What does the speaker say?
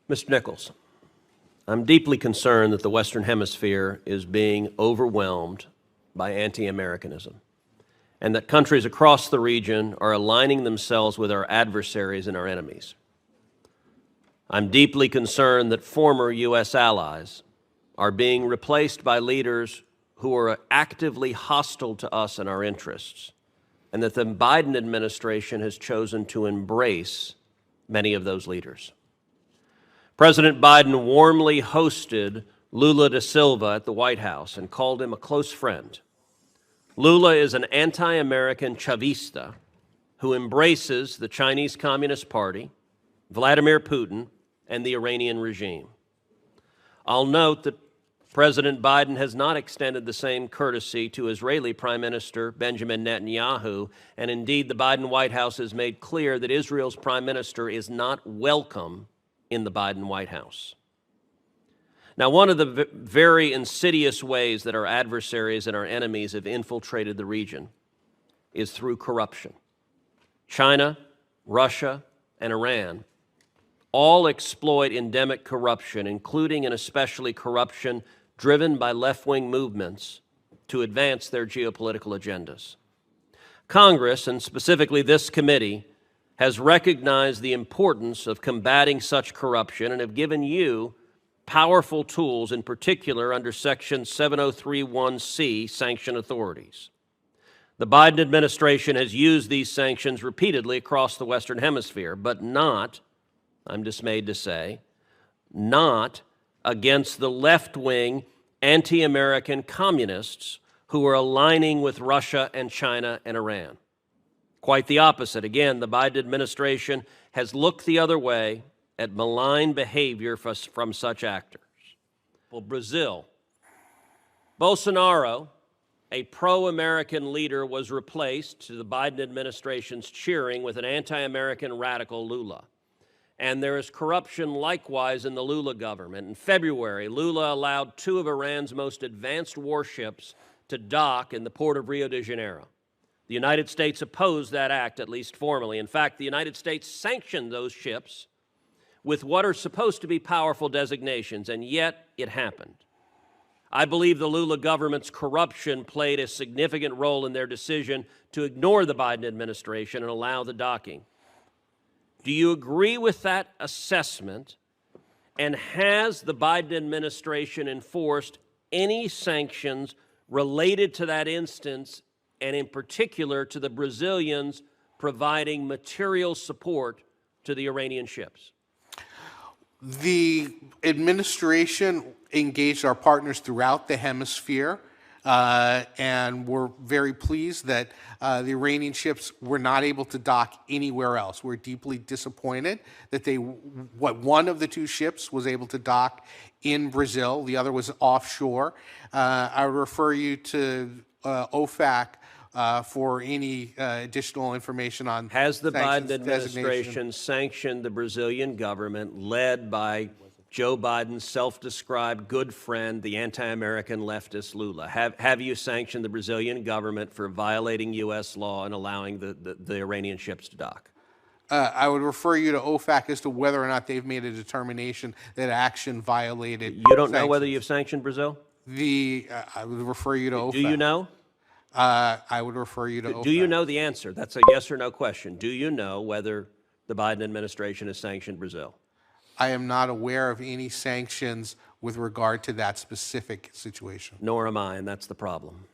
Mr. Nichols, I'm deeply concerned that the Western Hemisphere is being overwhelmed by anti-Americanism, and that countries across the region are aligning themselves with our adversaries and our enemies. I'm deeply concerned that former U.S. allies are being replaced by leaders who are actively hostile to us and our interests, and that the Biden administration has chosen to embrace many of those leaders. President Biden warmly hosted Lula da Silva at the White House and called him a close friend. Lula is an anti-American Chavista who embraces the Chinese Communist Party, Vladimir Putin, and the Iranian regime. I'll note that President Biden has not extended the same courtesy to Israeli Prime Minister Benjamin Netanyahu, and indeed the Biden White House has made clear that Israel's Prime Minister is not welcome in the Biden White House. Now, one of the very insidious ways that our adversaries and our enemies have infiltrated the region is through corruption. China, Russia, and Iran all exploit endemic corruption, including and especially corruption driven by left-wing movements to advance their geopolitical agendas. Congress, and specifically this committee, has recognized the importance of combating such corruption and have given you powerful tools, in particular under Section 7031C, sanction authorities. The Biden administration has used these sanctions repeatedly across the Western Hemisphere, but not, I'm dismayed to say, not against the left-wing anti-American communists who are aligning with Russia and China and Iran. Quite the opposite. Again, the Biden administration has looked the other way at malign behavior from such actors. Well, Brazil. Bolsonaro, a pro-American leader, was replaced, to the Biden administration's cheering, with an anti-American radical Lula. And there is corruption likewise in the Lula government. In February, Lula allowed 2 of Iran's most advanced warships to dock in the port of Rio de Janeiro. The United States opposed that act, at least formally. In fact, the United States sanctioned those ships with what are supposed to be powerful designations, and yet it happened. I believe the Lula government's corruption played a significant role in their decision to ignore the Biden administration and allow the docking. Do you agree with that assessment? And has the Biden administration enforced any sanctions related to that instance, and in particular to the Brazilians providing material support to the Iranian ships? The administration engaged our partners throughout the hemisphere, and we're very pleased that the Iranian ships were not able to dock anywhere else. We're deeply disappointed that one of the 2 ships was able to dock in Brazil. The other was offshore. I would refer you to OFAC for any additional information on. Has the Biden administration sanctioned the Brazilian government, led by Joe Biden's self-described good friend, the anti-American leftist Lula? Have you sanctioned the Brazilian government for violating U.S. law and allowing the Iranian ships to dock? I would refer you to OFAC as to whether or not they've made a determination that action violated. You don't know whether you've sanctioned Brazil? I would refer you to OFAC. Do you know? I would refer you to OFAC. Do you know the answer? That's a yes or no question. Do you know whether the Biden administration has sanctioned Brazil? I am not aware of any sanctions with regard to that specific situation. Nor am I, and that's the problem.